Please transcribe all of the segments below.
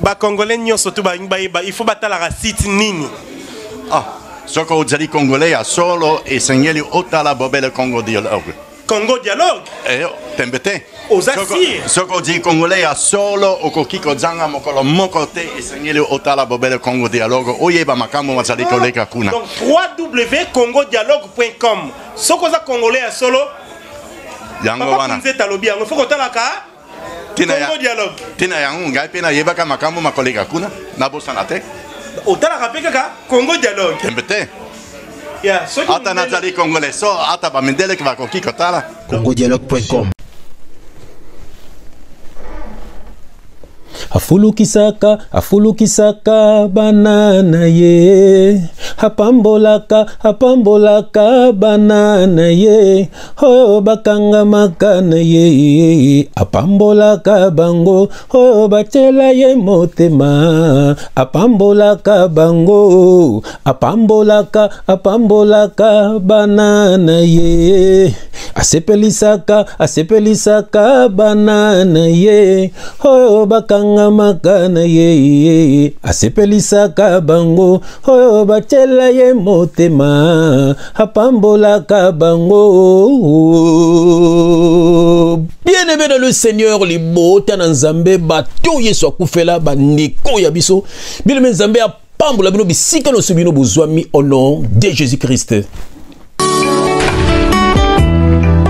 ba congolais nyonso to ba il faut batala la site nini. Ah, soko ozali congolais ya solo esengeli otala bobele Congo dialogue. Congo dialogue. Tembete. Osasi. Soko di congolais ya solo okokiko zanga mokolo moko te esengeli otala bobele Congo dialogue. Oyeba makambo mazali koleka kuna. Donc www.congodialogue.com. Soko za congolais ya solo. Yango wana. Nzeta lobi yango foko talaka. Congo dialogue. Tina yango ngai pena yebaka makambo makoleka kuna na bosana te. Otala kapeka ka Congo dialogue. Tembete. Yeah, so ata nazali congolais so ata ba mendele kwa kokiko tala. Congodialogue.com. Afulukisaka banana ye, apambolaka banana ye, hoyo bakanga makana ye, apambolaka bango, hoyo batela ye motema, apambolaka bango, apambolaka banana ye, asepelisaka banana ye, hoyo bakanga makana ye, asepelisaka bango, hoyo batela ye motema, apambolaka bango. Bien-aimé dans le Seigneur, les bota na Nzambe bato yeso akufela bandeko ya biso. Bien-aimé Nzambe apambola bino bisika no subino bozwami au nom de Jésus-Christ.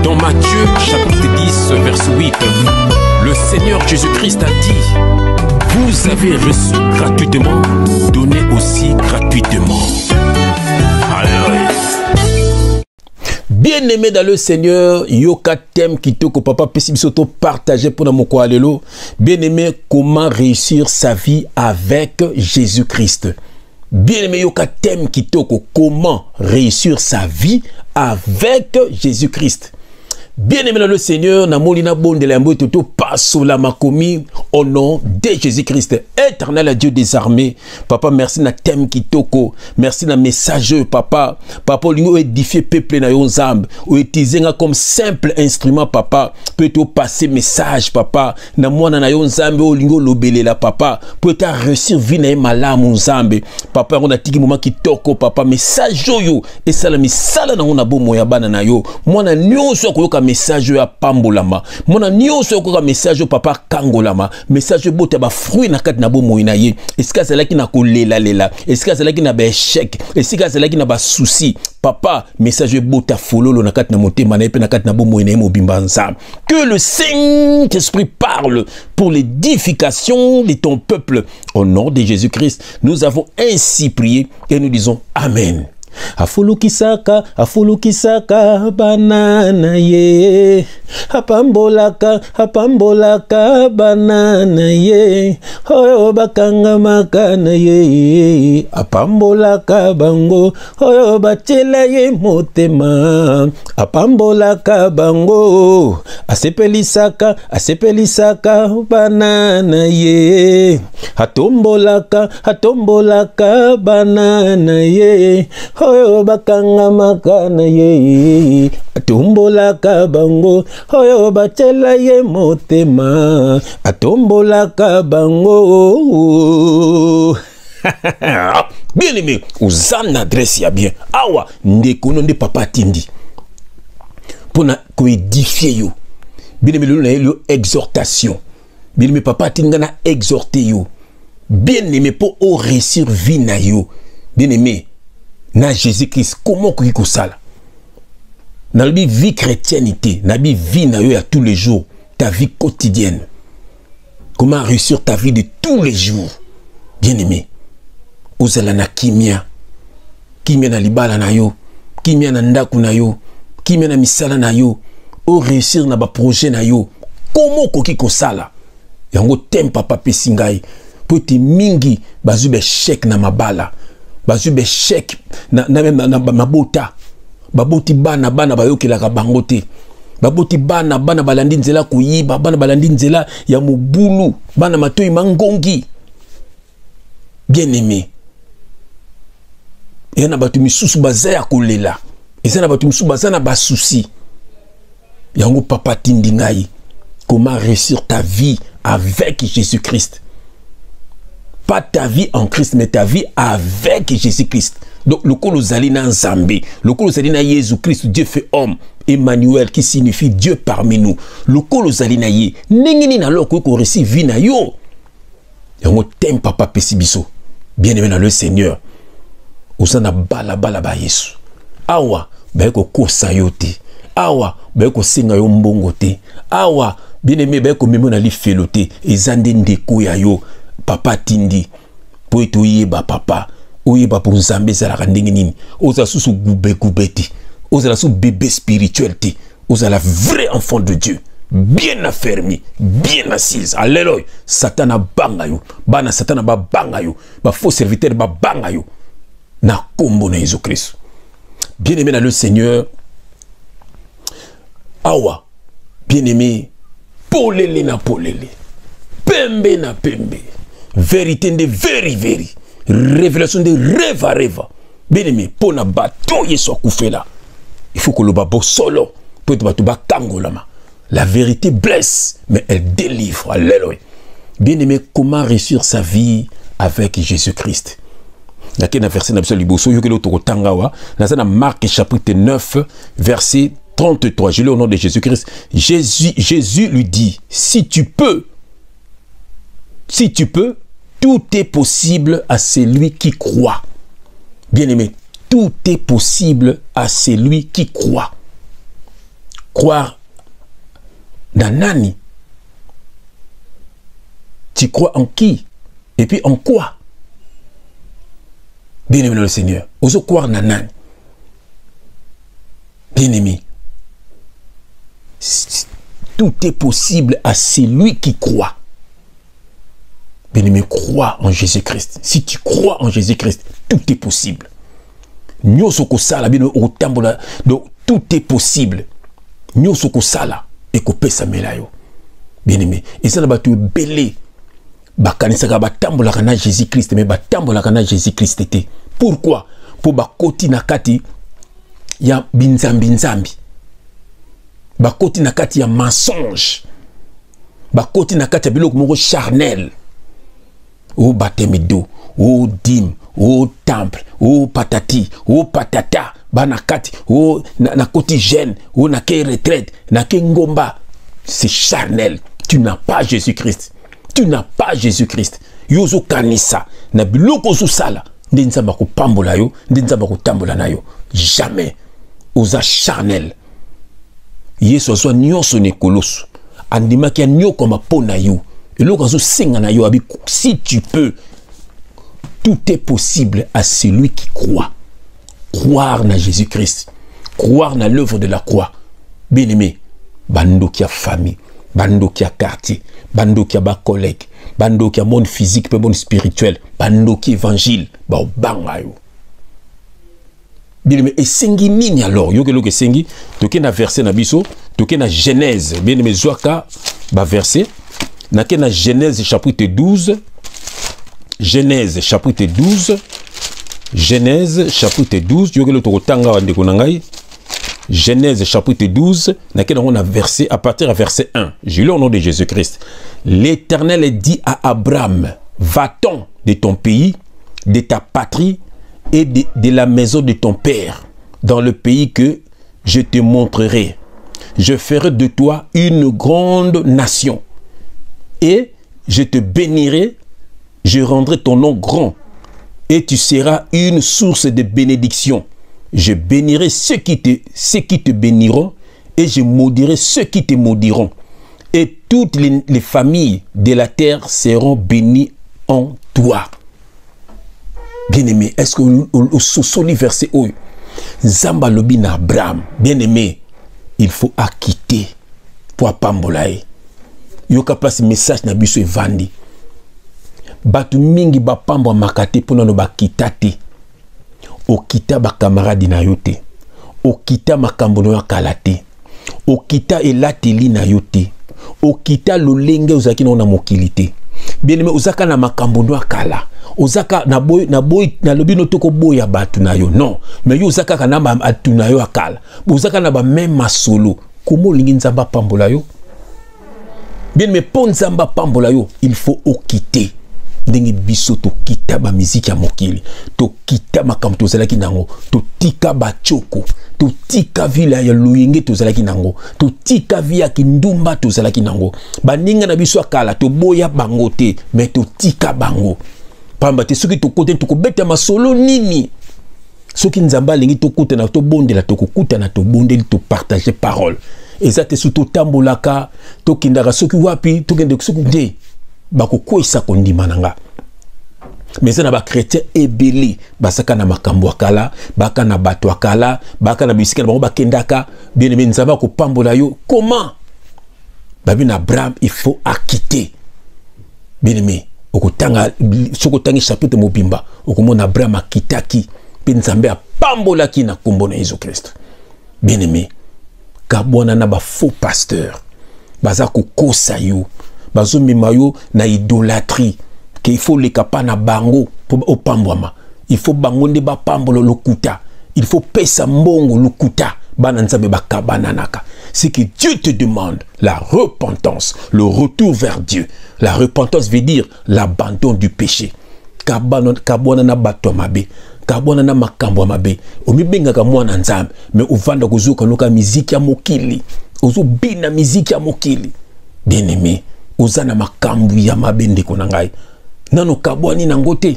Dans Matthieu chapitre 10 verset 8, le Seigneur Jésus-Christ a dit: vous avez reçu gratuitement, donnez aussi gratuitement. Alléluia. Bien-aimé dans le Seigneur, yoka thème kitoko papa pesibisoto partager pour moko alelo. Bien-aimé, comment réussir sa vie avec Jésus-Christ. Bien-aimé, yoka thème kitoko comment réussir sa vie avec Jésus-Christ. Bien-aimé dans le Seigneur, na molina bonde la mbo toto passo la makomi au nom de Jésus-Christ. Éternel Dieu des armées. Papa, merci na thème kitoko. Merci na message papa. Papa, lingo édifier peuple na yon zambe. Ou utiliser comme simple instrument papa. Peut-être passer message papa. Na mwana na yon zambe o lingo lobele la papa. Peut-être réussir vie na mala mon zambe. Papa, on a tiki moment kitoko papa. Message yo. Et ça la misala na on a bo moya bana na yo. Mwana nyonso koyoka message ya pambolama. Mona nyonso ko message papa kangolama. Message bote ba fruit na kat na bo moina ye. Eska zelaki na ko lela. Eska zelaki na ba échec. Eska zelaki na ba souci. Papa, message bota fololo na kat na motema na pe na kat na bo moina ye mobimba nzam. Que le Saint-Esprit parle pour l'édification de ton peuple. Au nom de Jésus-Christ, nous avons ainsi prié et nous disons Amen. Afulukisaka banana ye, apambolaka banana ye, hoyo bakanga makana ye, apambolaka bango, hoyo batela ye motema, apambolaka bango, asepelisaka banana ye, atombolaka banana ye, hoyo bakanga makana ye, atombolaka bango, hoyo batela ye motema, atombolaka bango. Bien aimé, uzana adresse ya bien. Awa, ndeko nonde papa tindi. Pona ko édifier yo. Bien aimé, le exhortation. Bien aimé, papa tindi na exhorter yo. Bien aimé, pour réussir vie na yo. Bien aimé, na Jésus-Christ, comment qu'on ça? Na la vie chrétiennité, na vie na yo à tous les jours, ta vie quotidienne. Comment réussir ta vie de tous les jours? Bien aimé, ozala na kimia na libala na yo, kimia na ndaku na yo, kimia na misala na yo, o réussir na ba projet na yo. Comment qu'on sala? Yango tem papa pesingai, poti mingi bazube chèque na mabala. Bazube chèque na mabota. Baboti bana bayokelaka bango te. Baboti bana balandi nzela kuyiba, bana balandi nzela ya mobulu, bana matoi mangongi. Bien aimé. Et na batu misusu bazaya kolela. Et ça na batu misusu bazana ba souci. Yango papa tindingai. Comment réussir ta vie avec Jésus-Christ? pas ta vie en Christ, mais ta vie avec Jésus-Christ. Donc, le col aux alina Zambé, le col aux alina Jésus-Christ, Dieu fait homme, Emmanuel, qui signifie Dieu parmi nous. Le col aux alina Yé, n'engini na lo qu'on récit vie na yo. Et on t'aime papa Pesibiso, bien aimé dans le Seigneur. Osana bala ba Yesu. Awa, ba ko kosa yo te. Awa, ba ko senga yo mbongo te. Awa, bien aimé, ba ko memo na li felote. Ezande ndeko ya yo, papa tindi. Po eto yeba papa. Oyeba pour Nzambe zalaka ndenge nini. Oza sous goube te. Oza la sous bébé spirituel te. Oza la vrai enfant de Dieu. Bien affermi, bien assise. Alléluia. Satan a banga yo. Bana Satan a banga yo. Ba faux serviteur ba banga yo. Na kombo na Jésus Christ. Bien aimé dans le Seigneur. Awa. Bien aimé. Polele na polele. Pembe na pembe. Vérité de very. Révélation de rêve. Bien aimé. Pona bateau yeso koufe là. Il faut que le babo solo. Peut être bateau ba kangolama. La vérité blesse, mais elle délivre. Alléluia. Bien aimé, comment réussir sa vie avec Jésus-Christ? Dans quel verset dans Marc chapitre 9, verset 33. Je lis au nom de Jésus-Christ. Jésus lui dit, si tu peux, tout est possible à celui qui croit. Bien aimé, tout est possible à celui qui croit. Croire dans nani? Tu crois en qui? Et puis en quoi? Bien aimé dans le Seigneur. Oso croire dans nani? Bien aimé. Tout est possible à celui qui croit. Bien aimé, crois en Jésus-Christ. Si tu crois en Jésus-Christ, tout est possible. Nyosoko sala bien au tambola. Donc tout est possible. Nyosoko sala. Et que ça melayo. Bien aimé. Et ça n'a pas tout belé. Bakanisaka batambola kana Jésus-Christ, mais batambola kana Jésus-Christ était. Pourquoi? Pour bakoti nakati ya binzambi. Bakoti nakati ya mensonge. Bakoti nakati ya biloko moko charnel. O batemido, o dim, o temple, o patati, o patata. Banakati, oh, nakoti jeune, oh, nake retraite, nake ngomba. C'est charnel. Tu n'as pas Jésus-Christ. Tu n'as pas Jésus-Christ. Yozo kanisa. Na biloko zo sala. Ndenzamba ko pambola yo, ndenzamba ko tambola na yo. Jamais. Oza charnel. Yesu so nyonso ne koloso. Andima ki nyoko mapona yo. Eloko zo senga na yo abi si tu peux. Tout est possible à celui qui croit. Croire na Jésus-Christ, croire na l'œuvre de la croix. Bien aimé, bando qui a famille, bando qui a quartier, bando qui a ba collègue, bando qui a monde physique, pe monde spirituel, bando qui évangile, ba banga yo. Bien aimé, et sengi nini alors, yo ke sengi, toke na verset na biso, toke na Genèse, bien aimé zoaka ba verset, na ke na Genèse chapitre 12, Genèse chapitre 12. Genèse chapitre 12, Genèse chapitre 12, on a versé à partir du verset 1. J'ai lu au nom de Jésus-Christ. L'Éternel dit à Abraham, va-t'en de ton pays, de ta patrie et de la maison de ton père, dans le pays que je te montrerai. Je ferai de toi une grande nation et je te bénirai, je rendrai ton nom grand. Et tu seras une source de bénédiction. Je bénirai ceux qui te béniront et je maudirai ceux qui te maudiront. Et toutes les familles de la terre seront bénies en toi. Bien-aimé, est-ce que au soli verset où Zamba lobi na Abraham, bien-aimé, il faut acquitter pour pambolae. Yoka place message na biso evandi. Batu mingi ba pambo makate pona no bakita te. Okita ba camarade na yote. Okita makambo no yakala te. Okita elateli na yote. Okita lolenge ozaki na mokili te. Bien aimé, ozaka na makambo no yakala. Ozaka na boy na lobi no toko boya batu na yo. Non, mais yo ozaka kana ba atu na yo yakala. Ozaka na ba même masolo. Komo lingi nzamba pambola yo? Bien aimé, pon nzamba pambola yo, il faut okiter. ndenge biso to kita ba musique ya mokili to kita makambo tozalaki nango to tika bachoko to tika vila ya luyenge tozalaki nango to tika via kindumba tozalaki nango baninga na biso akala to boya bango te mais to tika bango pamba te soki to kote to kobeta masolo nini soki nzamba alingi to kuta na to bondela to kokuta na to bondeli to partager parole ezate su to tambolaka to kindaka soki wapi to kende soki nde bakokwesa kondima nanga mais na ba chrétien ebeli basaka na makambo akala baka na bato akala baka na bisika na bango bakendaka bien aimé nzamba ko pambola yo comment babi na Abraham il faut acquitter bien aimé okotanga soko tangi chapitre mobimba okomona Abraham akitaki pe nzambe apambola ki na kombo na Jésus Christ bien aimé kabona na ba faux pasteur baza ko kosa yo bazo mimayo na idolâtrie que il faut les capa na bango pour au pambwama il faut bango nde ba pambolo lokuta il faut pesa mbongo lokuta bana nzambe bakabana naka c'est que Dieu te demande la repentance le retour vers Dieu la repentance veut dire l'abandon du péché kabona na bato mabe kabona na makambo mabe omibengaka mwana nzambe mais ovanda kozuka noka musique ya mokili ozo bina musique ya mokili bien aimé ozana makambu ya mabende konangai nano kabwani nango te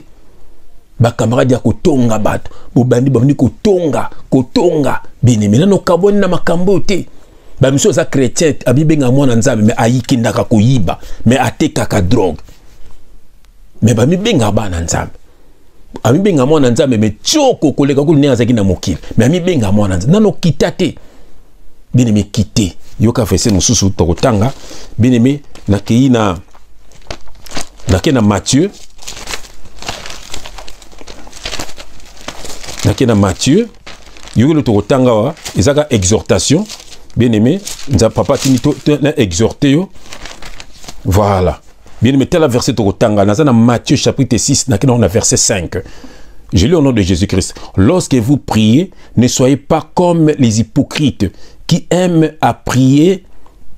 bakamaradi ya kotonga bato bobandi bamni kotonga bien aimé nano kabwani na makambo te bamiso za chrétien abibenga mwana nzambe mais ayikindaka koyiba mais atekaka drogue mais bamibenga bana nzambe amibenga mwana nzambe mais choko koleka ko ne azaki na mokili mais amibenga mwana nzambe nano kitate bien aimé kité yoka fese mususu tokotanga bien aimé nakei na Matthieu yoka le tokotanga wa ezaka exhortation bien aimé nza papa tini to na exhorter yo voilà bien aimé tel verset tokotanga na Matthieu chapitre 6 nakena on a verset 5. Je lis au nom de Jésus-Christ. Lorsque vous priez, ne soyez pas comme les hypocrites qui aiment à prier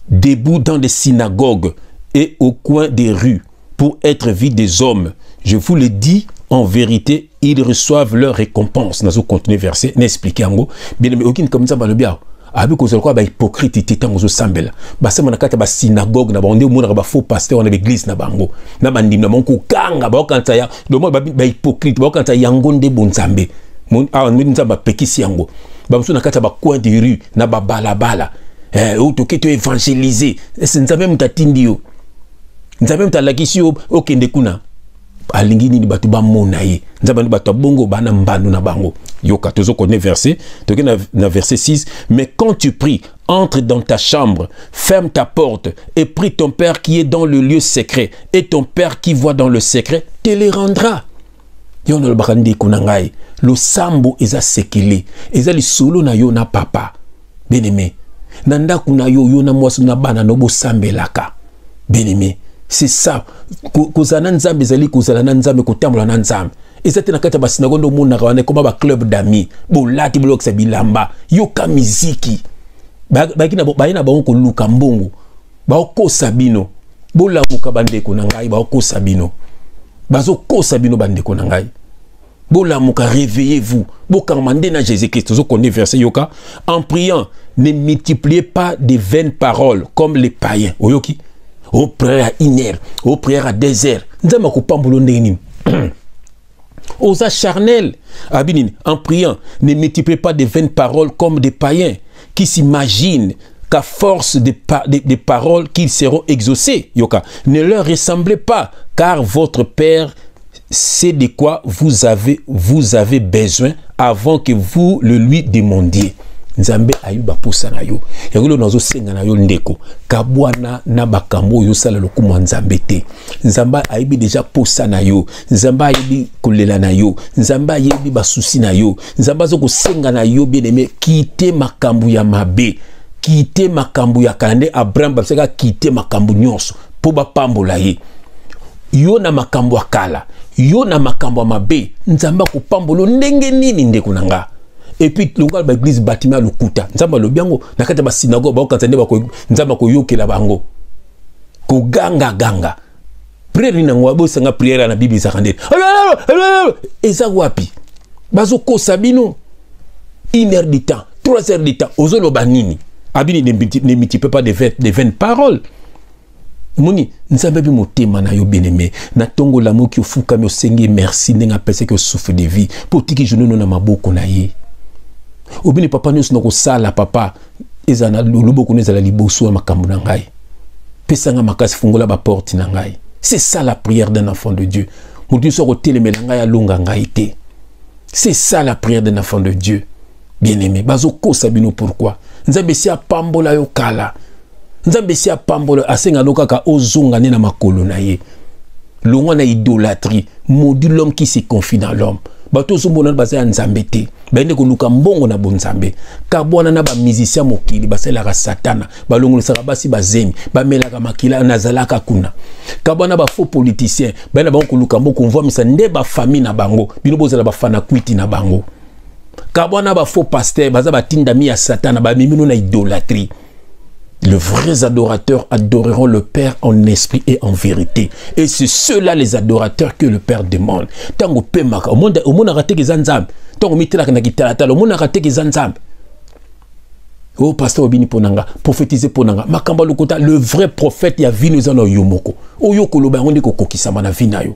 debout dans des synagogues et au coin des rues pour être vus des hommes. Je vous le dis en vérité, ils reçoivent leur récompense. Nous allons continuer verset, n'expliquer en gros. Bien aimé, aucune comme ça va le bien. Abi ko zolko ba hypocrite titango zo sambela. Ba sema nakata ba synagogue na ba onde mona ba faux pasteur na église na bango. Na bandim na monko kanga ba okanta ya do mo ba hypocrite ba okanta yango nde bonzambe. Mon nzamba pekisi yango. Ba mso nakata ba coin de rue na ba balabala. O to keto évangéliser. C'est nzambe mtatindi yo. Nzambe mtalakisi yo okende kuna. Alingi ni batu ba monaye nzaba ni batu bongo bana mbanu na bango yoka tozo connaît verset toke na verset 6 mais quand tu pries entre dans ta chambre ferme ta porte et prie ton père qui est dans le lieu secret et ton père qui voit dans le secret te les rendra yono le bakandi kunangai lo sambo eza sekele eza li solo na yo na papa bien-aimé nanda kuna yo na mwasu na bana no bo sambelaka bien-aimé. C'est ça. Kozana nzambe zali kozala nzambe kotambola na nzambe. Ezate na kata ba synagogue ndo mona kawane koma ba club d'amis. Bolati bolokisa bilamba. Yoka miziki. Bakina bayina ba onko luka mbongo. Ba okosa bino. Bola muka bandeko na ngai ba okosa bino. Bazo kosa bino bandeko na ngai. Bola muka réveillez-vous. Bokamande na Jésus-Christ. Zo connaît verset yoka en priant ne multipliez pas de vaines paroles comme les païens. Oyoki au prière à 1 heure, au prière à 2 heures. Nzamba ko pambulo ndeni. Aux charnel, abinine, en priant, ne multipliez pas de vaines paroles comme des païens qui s'imaginent qu'à force de paroles qu'ils seront exaucés. Yoka, ne leur ressemblez pas, car votre Père sait de quoi vous avez besoin avant que vous le lui demandiez. Nzambe ayuba posa na yo yango nazo senga na yo ndeko kabwana na bakambo yo sala lokumu nzambe te nzamba ayibi deja posa na yo nzamba ayibi kolela na yo nzamba ayibi basusi na yo nzamba zo kosenga na yo bien-aimé kite makambu ya mabe kite makambu ya kalande Abraham baseka kite makambu nyonso po bapambola ye yo na makambu akala yo na makambu mabe nzamba ko pambolo ndenge nini ndeko nanga. Et puis longal ba église bâtiment lokuta nzamba lo biango nakata ba synagogue ba okatande ba ko nzamba ko yokela bango ko ganga prière ni nango bosanga prière na Bible zakande eza wapi bazo ko sabino 1 heure de temps 3 heures de temps ozolo banini abini ne multiplie pas de 20 paroles moni nzambe bi motema na yo bien-aimé na tongo l'amour ki ofuka mi osengi merci ndenga pese que souffle de vie pour tiki jono na maboko na ye obini papa nyos noko sala papa ezana loboko nezala liboso makambo na ngai pesanga makasi fungola ba porte na ngai. C'est ça la prière d'un enfant de Dieu. C'est ça la prière d'un enfant de Dieu. Bien-aimé, bazoko sabino pourquoi? Nzambe si apambola yo kala. Nzambe si apambola asenga lokaka ozonga na makolo na ye. L'homme na idolâtrie, maudit l'homme qui se confie dans l'homme. Bato zombona bazaya nzambe te. Baende ko luka mbongo na bonzambe. Kabwana na ba musicien mokili basela ka satana. Balongolo saka basi bazemi, bamelaka makila nazalaka kuna. Kabwana ba faux politicien, baenda ba ko luka mboko mvwa misa nde ba famille na bango. Bino bozela ba fana kwiti na bango. Kabwana ba faux pasteur, baza ba tindami ya satana, ba mimino na idolâtrie. Les vrais adorateurs adoreront le Père en esprit et en vérité. Et c'est ceux-là les adorateurs que le Père demande. Tango pemaka, au monde a raté que zanzam. Tango mitela kana kitala, au monde a raté que zanzam. Oh pasteur Obini Ponanga, prophétiser Ponanga. Makamba lokota, le vrai prophète ya vinu zano yomoko. O yoko loba onde ko kokisama na vina yo.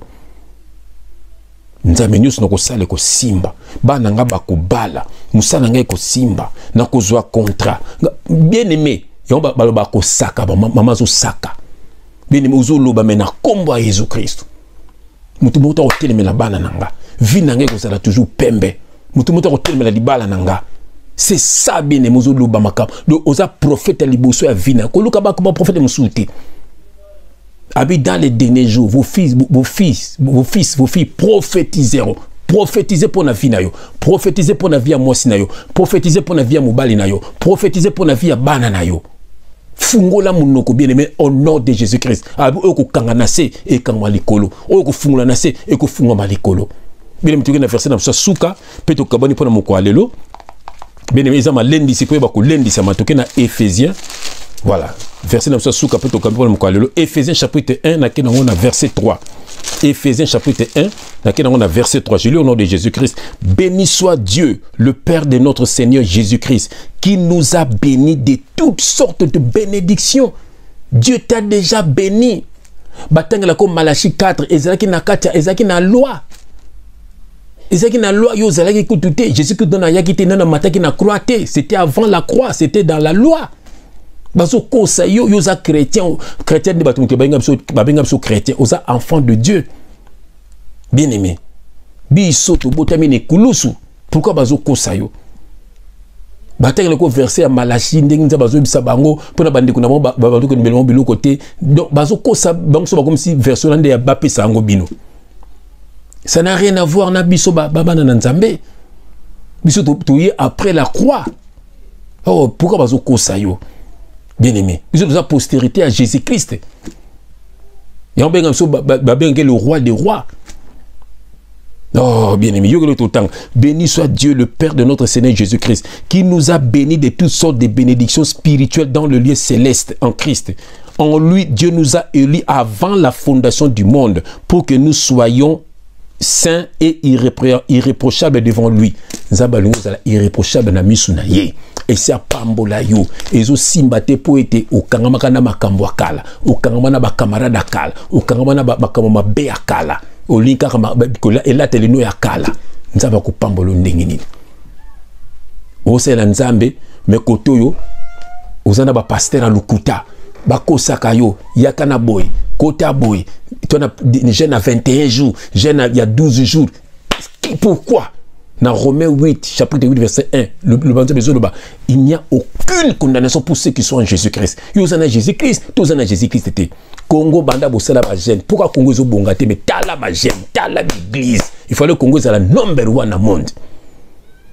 Nzambe nyusu noko sale ko simba. Bana nga bakobala. Musana nga ko simba. Na ko zwa contrat. Bien aimé. Yomba baloba ko saka ba mama zo saka bini muzo loba mena kombo ya Jésus Christ mutu moto ko telemela bana nanga vie nanga ko sala toujours pembe mutu moto ko telemela libala nanga c'est ça bini muzo loba makam do oza prophète liboso ya vie na ko luka ba ko prophète musuti abi dans les derniers jours vos filles prophétiseront. Prophétisez pour la vie na yo, prophétisez pour la vie à moi na yo, prophétisez pour la vie à mobali na yo, prophétisez pour la vie à bana na yo. Fungola munoko bien aimé au nom de Jésus-Christ. Abi oko kanganase e kangwa likolo. Oko fungola nase e ko fungwa malikolo. Bien aimé na verset na suka peto kabani pona moko alelo. Bien aimé zama lendi sikwe ba ko lendi sa matoke na Éphésiens. Voilà, verset na suka peto kabani pona moko alelo. Éphésiens chapitre 1 na kena on a verset 3. Éphésiens chapitre 1, dans on a verset 3. Je lis au nom de Jésus-Christ. Béni soit Dieu, le Père de notre Seigneur Jésus-Christ, qui nous a bénis de toutes sortes de bénédictions. Dieu t'a déjà béni. Batangela comme Malachie 4, Ezaki na katia, Ezaki na loi. Ezaki na loi, yo zalaki kutute. Jésus-Christ donna yakite nana mataki na croix. C'était avant la croix, c'était dans la loi. Baso kosa yo za chrétien de batum ke babengam so chrétien oza enfant de Dieu. Bien aimé. Biso to botamine kulusu. Pourquoi baso kosa yo? Bateng ko verset à Malachie ndenge bazo bisa bango pona bande kuna bango ko mbelmo bilo côté. Donc baso kosa bango so comme si verset lande ya bapé sango bino. Ça n'a rien à voir na biso baba na nzambe. Biso to y après la croix. Oh pourquoi baso kosa yo? Bien-aimé, nous sommes la postérité à Jésus-Christ. Et on le roi des rois. Oh, bien-aimé, béni soit Dieu, le Père de notre Seigneur Jésus-Christ, qui nous a bénis de toutes sortes de bénédictions spirituelles dans le lieu céleste en Christ. En lui, Dieu nous a élus avant la fondation du monde pour que nous soyons saints et irréprochables devant lui. Zabalungo zala irréprochable na misunaye. Et c'est à pambola yo. Ezo simbate po ete okangama na makambo akala, okangama na ba camarade akala, okangama na ba makambo be akala. Olinka kama bikola ela teleno ya kala. Nzaba ko pambolo ndenge nini. Osela nzambe me kotoyo ozana ba pasteur a lukuta. Bakosaka yo yakana boy, kota boy. Tu as jeune à 21 jours, jeune il y a 12 jours. Pourquoi? Dans Romains 8, chapitre 8, verset 1, il n'y a aucune condamnation pour ceux qui sont en Jésus-Christ. Ils sont en Jésus-Christ, tous en Jésus-Christ. Congo banda bosala ba jeune. Pourquoi Congo zo bongate mais tala ba jeune, tala l'église. Il fallait Congo soit la number 1 au monde.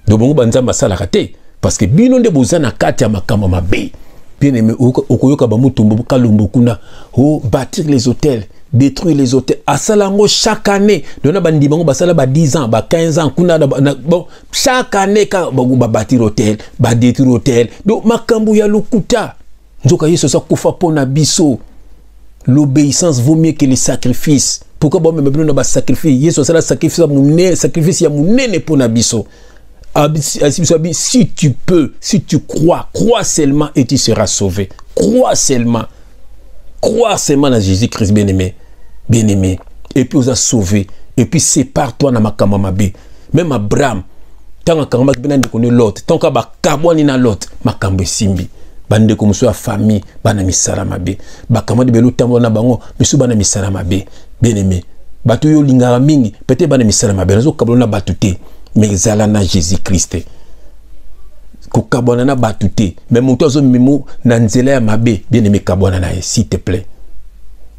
Donc bongo banza masala raté parce que bino de bozana kati ya makama mabe. Bien aimé okoyoka ba mutumbu kalumbu kuna o bâtir les hôtels, détruire les hôtels. Asalango chaque année, dona bandibango basala ba 10 ans, ba 15 ans kuna bon chaque année ka ba bâtir hôtel, ba détruire hôtel. Donc makambu ya lokuta. Nzoka yeso sa kufa pona biso. L'obéissance vaut mieux que les sacrifices. Pourquoi bon même besoin de sacrifice? Yesu c'est la sacrifice ya munene pour nabiso. Si tu peux, si tu crois seulement et tu seras sauvé. Crois seulement dans Jésus-Christ bien-aimé. Bien-aimé. Et puis, vous a sauvé. Et puis, sépare-toi dans ma kamamabe. Même Abraham, tant que kamamabe bien de connaître l'autre, tant que bakabwani na l'autre, makambe simbi. Bande comme soit famille, bana misala mabe. Bakamade belo tambo na bango, misu bana misala mabe. Bien-aimé. Batu yo lingara mingi, peut-être bana misala mabe. Nazo kablona batute, mais zala na Jésus-Christ. Ko kabwana na batute, mais moto zo mimo na nzela ya mabe, bien-aimé kabwana na s'il te plaît.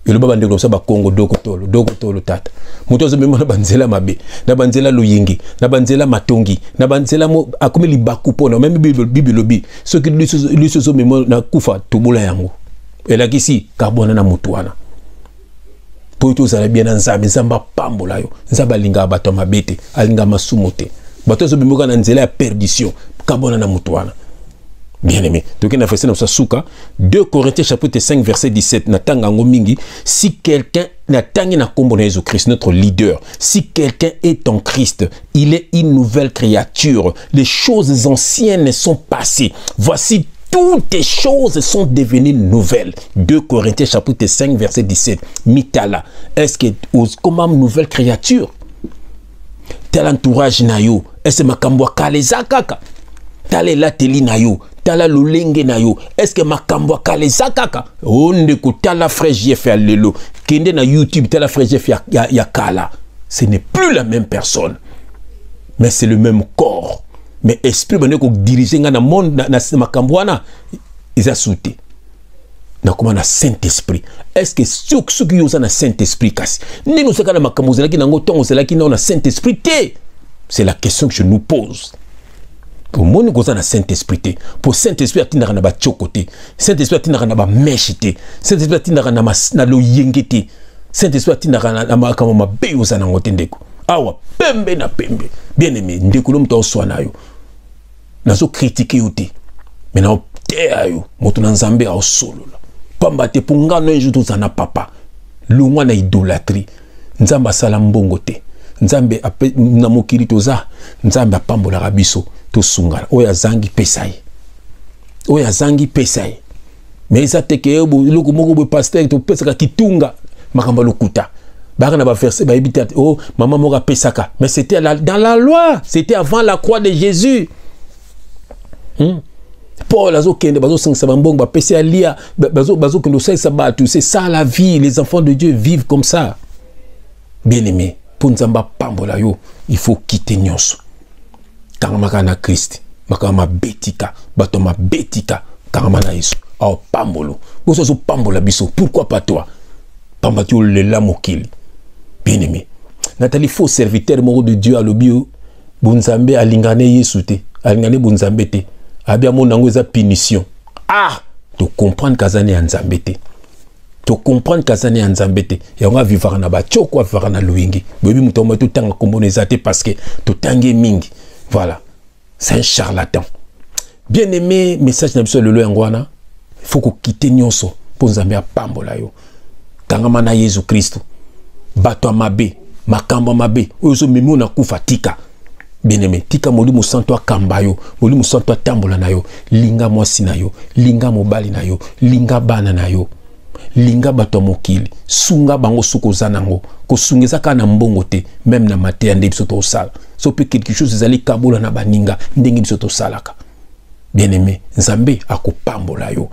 Et le baba ndeko ba Congo doko tolo tata. Moto zo memo na banzela mabe, na banzela loyingi, na banzela matongi, na banzela mo akomi libaku pona même bibilobi. Ce qui lui zo memo na kufa tubula yango. Et là kisi kabona na mutuana. Po to zala bien na nzambe nzamba pambola yo. Nzamba linga bato mabete, alinga masumote. Bato zo memo na nzela ya perdition, kabona na mutuana. Bien-aimé, donc on a fait ça souka 2 Corinthiens chapitre 5 verset 17 natanga mingi si quelqu'un natangi na kombo na Jésus-Christ notre leader, si quelqu'un est en Christ, il est une nouvelle créature. Les choses anciennes sont passées. Voici toutes les choses sont devenues nouvelles. 2 Corinthiens chapitre 5 verset 17. Mitala, est-ce que comment nouvelle créature? Tel entourage na yo, est-ce que makambo kaleza kaka? Tale la teli na yo, tala lolenge na yo, est-ce que makambo kaleza kaka? Onde ko tala frère JF ya lelo, kende na YouTube tala frère JF ya kala. Ce n'est plus la même personne. Mais c'est le même corps. Mais esprit bande ko diriger nga na monde na makambo wana, ils a sauté. Na comment na Saint-Esprit. Est-ce que ceux qui ont na Saint-Esprit kasi? Ni nous saka na makambo zela ki na ngotongo zela ki na Saint-Esprit té. C'est la question que je nous pose. Pour moi, nous avons un Saint-Esprit. Pour Saint-Esprit, nous avons un chocoté. Saint-Esprit, nous avons un mèchité. Saint-Esprit, nous avons un loyengité. Saint-Esprit, nous avons un béoza na ngotendeko. Awa, pembe na pembe. Bien aimé, ndeko l'homme t'en soit na yo. Nazo critiquer yote. Mais na te ayo, moto na nzambe a solo la. Pamba te punga no njuto zana papa. Lungwa na idolâtrie. Nzamba sala mbongo te. Nzambe na mokili toza. Nzambe apambola rabiso. To sungara oya zangi pesai mais ça te que loko moko bo pasteur to pesaka kitunga makamba lokuta baka na ba verset ba ebita oh maman moka pesaka mais c'était dans la loi, c'était avant la croix de Jésus. Paul azo kende bazo singsa bambong ba pesa lia bazo kendo ça batu, c'est ça la vie. Les enfants de Dieu vivent comme ça. Bien-aimé, pour nzamba pambola yo, il faut quitter nyonso. Karamaka Christ, makama betika, batoma betika, karamana Yesu, au pambolo. Vous êtes pambola biso, pourquoi pas toi? Pambatio le lamokili. Bien-aimé. Nathalie, faux serviteur moro de Dieu à l'obio, bunzambe alingane Yesu te, alingane bunzambe te, abia monango eza punition. Ah, tu comprends kazane anzambe te. Tu comprends kazane anzambe te. Ya nga vivara na ba choko vivara na luingi. Bebi mutomba tu tanga komboneza te parce que tu tangue mingi. Voilà, c'est un charlatan. Bien-aimé, message n'a pas le loyangwana. Il faut qu'on quitte nyonso pour nous amener à pambola yo. Tangamana Jésus Christ. Bato mabe, makamba mabe. Oyo memo na kufa tika. Bien-aimé, tika moli musanto akamba yo, moli musanto tambola na yo, linga mwasi na yo, linga mobali na yo, linga bana na yo. Linga bato mokili, sunga bango suko zanango, ko sungeza ka na mbongo te, même na mate ande biso to sala. So pe quelque chose ezali kabola na baninga, ndenge biso to salaka. Bien-aimé, Nzambe akopambola yo.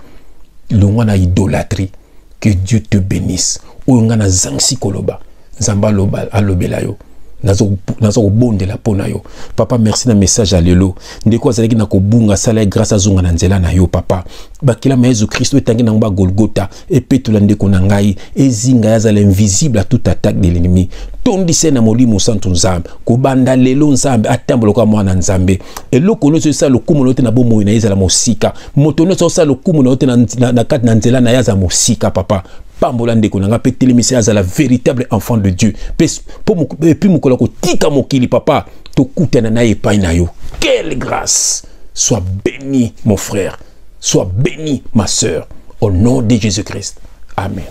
Longwa na idolâtrie, que Dieu te bénisse. Oyonga na zangsi koloba, Nzamba alobela yo. Nazo bonde la pona yo. Papa, merci na message à lelo. Ndeko azalaki na kobunga sala grâce à zonga na nzela na yo papa. Bakila ma Jésus Christ etangi na ngba Golgotha et petula ndeko na ngai ezinga yazala invisible à toute attaque de l'ennemi. Tondi se na molimo santo nzambe. Kobanda lelo nzambe atambolo kwa mwana nzambe. Eloko no so sa lokumu note na bomo na yazala mosika. Moto no so sa lokumu note na kat na nzela na yazala mosika papa. Pambola ndeko nanga pe télémisé azala véritable enfant de Dieu. Et puis mukolo ko tika mokili papa to kutana na epai na yo. Quelle grâce! Sois béni mon frère, sois béni ma sœur au nom de Jésus-Christ. Amen.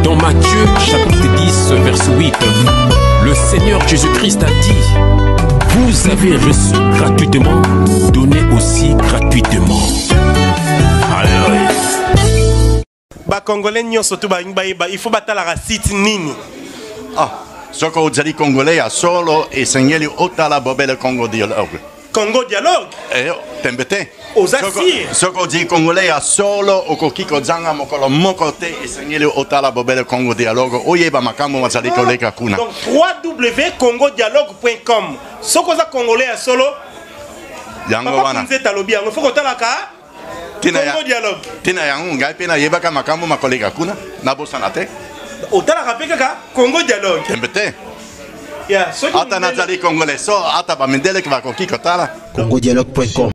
Dans Matthieu chapitre 10 verset 8, le Seigneur Jésus-Christ a dit, vous avez reçu gratuitement, donnez aussi gratuitement. Alléluia. Ba Congolais nyonso tu ba il faut batala la site nini. Ah, soko ozali Congolais ya solo e sengeli otala bobele Congo dialogue. Congo dialogue. Tembete. Soko ozali Congolais ya solo okoki kozanga mokolo moko te e sengeli otala bobele Congo dialogue. Oyeba makambo mazali koleka kuna. Donc www.congodialogue.com. Soko oza Congolais ya solo. Yango wana. Nzeta lobi yango foko talaka. Congo dialogue. Tina yango ngai pe na yebaka makambo makoleka kuna na bosana te. Otalaka pe kaka Congo dialogue. Tembete. Ya, soki ata nazali Congolais so ata bamendele ki bakoki kotala congodialogue.com